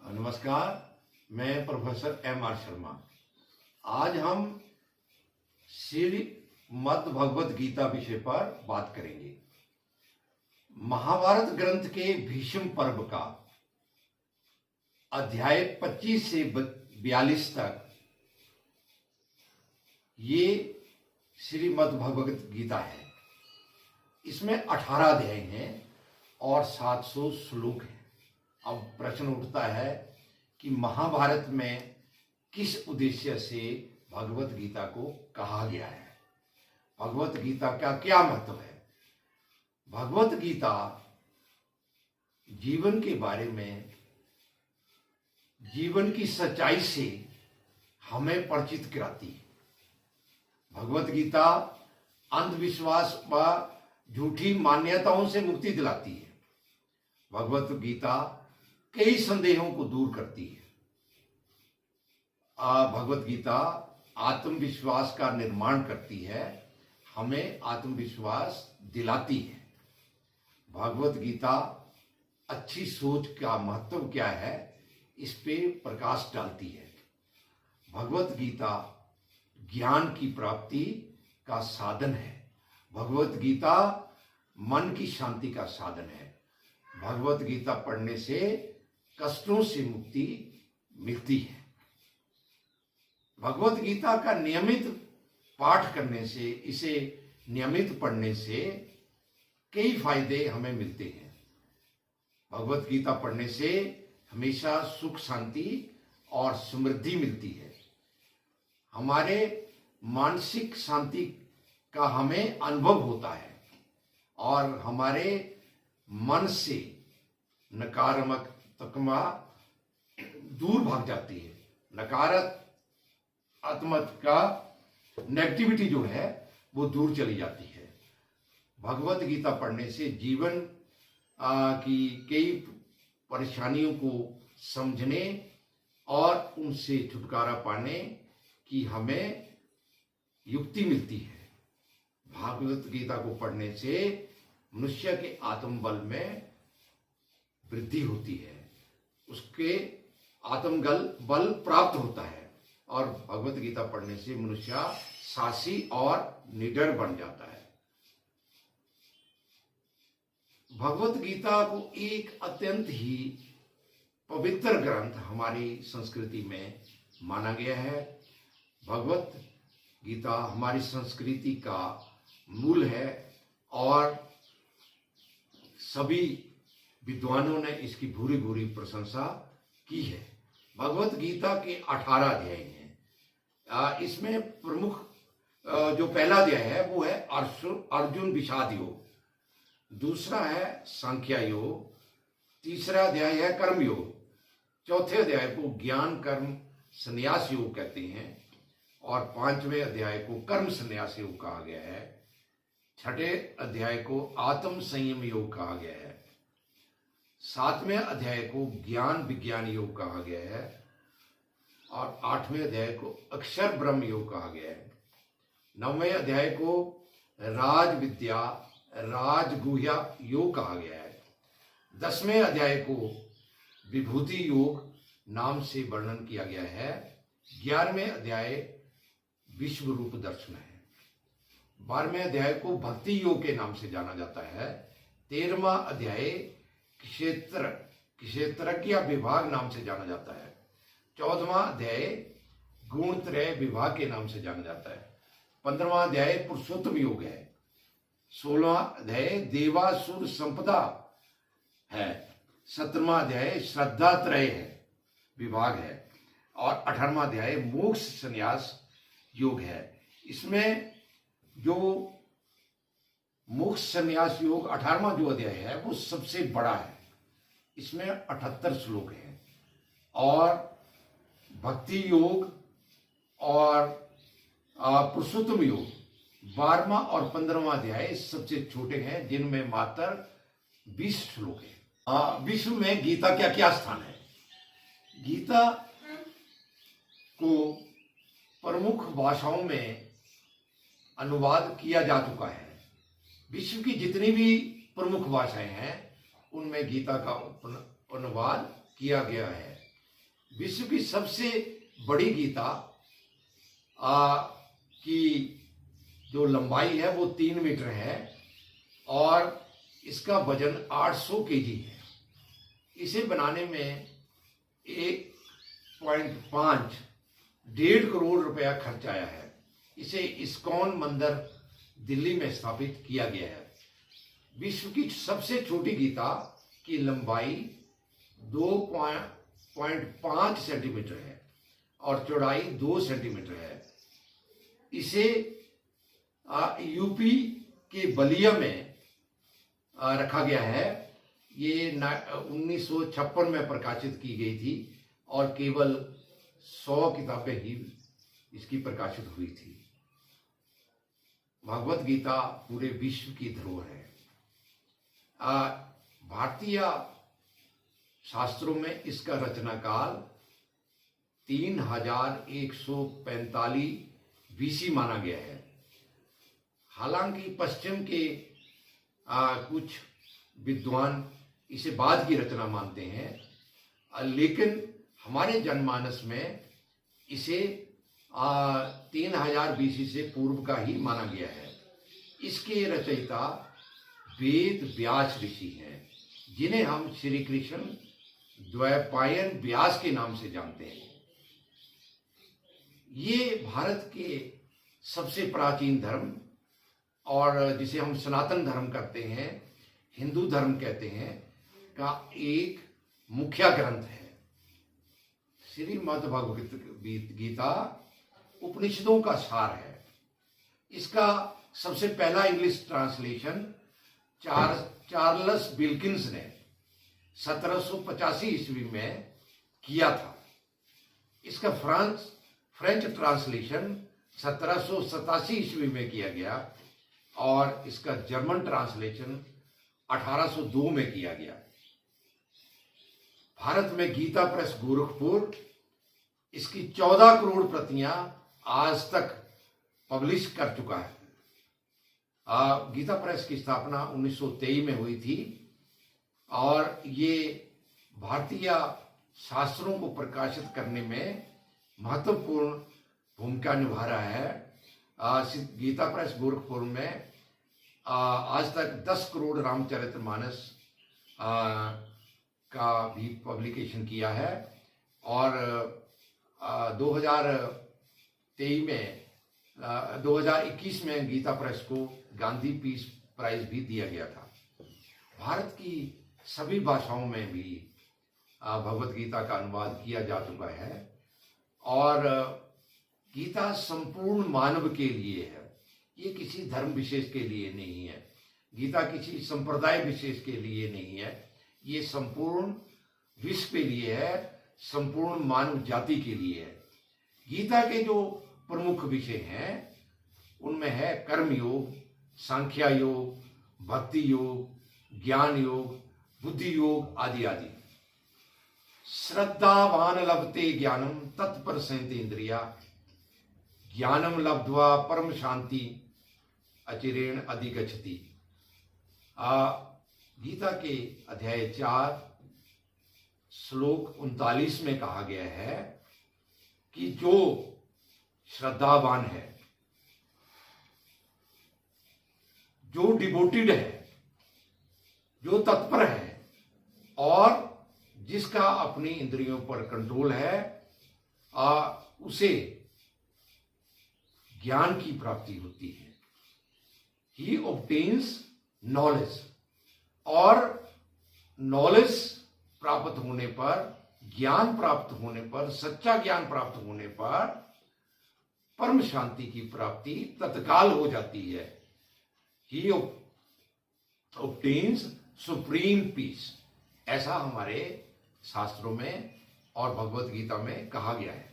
नमस्कार, मैं professor M.R. Sharma. आज हम श्रीमद् भगवत गीता विषय पर बात करेंगे। महाभारत ग्रंथ के भीष्म पर्व का अध्याय 25 से 42 तक ये श्रीमद् भगवत गीता है। इसमें 18 अध्याय हैं और 700 श्लोक हैं। अब प्रश्न उठता है कि महाभारत में किस उद्देश्य से भगवत गीता को कहा गया है, भगवत गीता का क्या महत्व है। भगवत गीता जीवन के बारे में, जीवन की सच्चाई से हमें परिचित कराती है। भगवत गीता अंधविश्वास व झूठी मान्यताओं से मुक्ति दिलाती है। भगवत गीता कई संदेहों को दूर करती है। भगवत गीता आत्मविश्वास का निर्माण करती है, हमें आत्मविश्वास दिलाती है। भगवत गीता अच्छी सोच का महत्व क्या है, इस पे प्रकाश डालती है। भगवत गीता ज्ञान की प्राप्ति का साधन है। भगवत गीता मन की शांति का साधन है। भगवत गीता पढ़ने से कष्टों से मुक्ति मिलती है। भगवत गीता का नियमित पाठ करने से, इसे नियमित पढ़ने से कई फायदे हमें मिलते हैं। भगवत गीता पढ़ने से हमेशा सुख, शांति और समृद्धि मिलती है। हमारे मानसिक शांति का हमें अनुभव होता है और हमारे मन से नकारात्मक दूर भाग जाती है। नकारात्मक का नेगेटिविटी जो है वो दूर चली जाती है। भगवत गीता पढ़ने से जीवन की कई परेशानियों को समझने और उनसे छुटकारा पाने की हमें युक्ति मिलती है। भागवत गीता को पढ़ने से मनुष्य के आत्मबल में वृद्धि होती है, उसके आत्मबल बल प्राप्त होता है और भगवत गीता पढ़ने से मनुष्य साहसी और निडर बन जाता है। भगवत गीता को एक अत्यंत ही पवित्र ग्रंथ हमारी संस्कृति में माना गया है। भगवत गीता हमारी संस्कृति का मूल है और सभी विद्वानों ने इसकी भूरी भूरी प्रशंसा की है। भगवत गीता के 18 अध्याय हैं। इसमें प्रमुख जो पहला अध्याय है वो है अर्जुन विषाद योग, दूसरा है सांख्य योग, तीसरा अध्याय है कर्म योग, चौथे अध्याय को ज्ञान कर्म संन्यास योग कहते हैं और पांचवें अध्याय को कर्म संन्यास योग कहा गया है। छठे अध्याय को आत्म संयम योग कहा गया है। सातवें अध्याय को ज्ञान विज्ञान योग कहा गया है और आठवें अध्याय को अक्षर ब्रह्म योग कहा गया है। नौवें अध्याय को राज विद्या राजगुह्य योग कहा गया है। 10वें अध्याय को विभूति योग नाम से वर्णन किया गया है। 11वें अध्याय विश्व रूप दर्शन है। 12वें अध्याय को भक्ति योग के नाम से जाना जाता है। 13वां अध्याय क्षेत्रज्ञ विभाग नाम से जाना जाता है। 14वां अध्याय गुणत्रय विभाग के नाम से जाना जाता है। 15वां अध्याय पुरुषोत्तम योग है। 16वां अध्याय देवासुर संपदा है। 17वां अध्याय श्रद्धात्रय है विभाग है और 18वां अध्याय मोक्ष संन्यास योग है। इसमें जो मोक्ष संन्यास योग 18वां जो अध्याय है वो सबसे बड़ा है। इसमें 78 श्लोक हैं और भक्ति योग और पुरुषोत्तम योग 12वां और 15वां अध्याय सबसे छोटे हैं, जिनमें मात्र 20 श्लोक हैं। विश्व में गीता क्या क्या स्थान है? गीता को प्रमुख भाषाओं में अनुवाद किया जा चुका है। विश्व की जितनी भी प्रमुख भाषाएं हैं उनमें गीता का अनुवाद किया गया है। विश्व की सबसे बड़ी गीता की जो लंबाई है वो 3 मीटर है और इसका वजन 800 केजी है। इसे बनाने में 1.5 1.5 करोड़ रुपया खर्च आया है। इसे इस्कॉन मंदिर दिल्ली में स्थापित किया गया है। विश्व की सबसे छोटी गीता की लंबाई 2.5 सेंटीमीटर है और चौड़ाई 2 सेंटीमीटर है। इसे यूपी के बलिया में रखा गया है। ये 1956 में प्रकाशित की गई थी और केवल 100 किताबें ही इसकी प्रकाशित हुई थी। भगवत गीता पूरे विश्व की धरोहर है। भारतीय शास्त्रों में इसका रचना काल 3145 बीसी माना गया है। हालांकि पश्चिम के कुछ विद्वान इसे बाद की रचना मानते हैं, लेकिन हमारे जनमानस में इसे 3000 बीसी से पूर्व का ही माना गया है। इसके रचयिता वेद व्यास ऋषि हैं, जिन्हें हम श्री कृष्ण द्वैपायन व्यास के नाम से जानते हैं। ये भारत के सबसे प्राचीन धर्म और जिसे हम सनातन धर्म कहते हैं, हिंदू धर्म कहते हैं, का एक मुख्य ग्रंथ है। श्रीमद् भगवत गीता उपनिषदों का सार है। इसका सबसे पहला इंग्लिश ट्रांसलेशन चार्ल्स विल्किंस ने 1785 ईस्वी में किया था। इसका फ्रेंच ट्रांसलेशन 1787 ईस्वी में किया गया और इसका जर्मन ट्रांसलेशन 1802 में किया गया। भारत में गीता प्रेस गोरखपुर इसकी 14 करोड़ प्रतियां आज तक पब्लिश कर चुका है। गीता प्रेस की स्थापना 1923 में हुई थी और ये भारतीय शास्त्रों को प्रकाशित करने में महत्वपूर्ण भूमिका निभा रहा है। गीता प्रेस गोरखपुर में आज तक 10 करोड़ रामचरितमानस का भी पब्लिकेशन किया है और 2021 में गीता प्रेस को गांधी पीस प्राइज भी दिया गया था। भारत की सभी भाषाओं में भी भगवत गीता का अनुवाद किया जा चुका है और गीता संपूर्ण मानव के लिए है। ये किसी धर्म विशेष के लिए नहीं है। गीता किसी संप्रदाय विशेष के लिए नहीं है। ये संपूर्ण विश्व के लिए है, संपूर्ण मानव जाति के लिए है। गीता के जो प्रमुख विषय हैं उनमें है कर्म योग, सांख्य योग, भक्ति योग, ज्ञान योग, बुद्धि योग आदि आदि। श्रद्धावान लभते ज्ञानम तत्पर संयतेन्द्रिया, ज्ञानम लब्ध्वा परम शांति अचिरेण अधिगच्छति। गीता के अध्याय 4 श्लोक 39 में कहा गया है कि जो श्रद्धावान है, जो डिवोटेड है, जो तत्पर है और जिसका अपनी इंद्रियों पर कंट्रोल है, उसे ज्ञान की प्राप्ति होती है। ही ऑब्टेन्स नॉलेज, और नॉलेज प्राप्त होने पर, ज्ञान प्राप्त होने पर, सच्चा ज्ञान प्राप्त होने पर परम शांति की प्राप्ति तत्काल हो जाती है। ही ऑब्टेन्स सुप्रीम पीस, ऐसा हमारे शास्त्रों में और भगवत गीता में कहा गया है।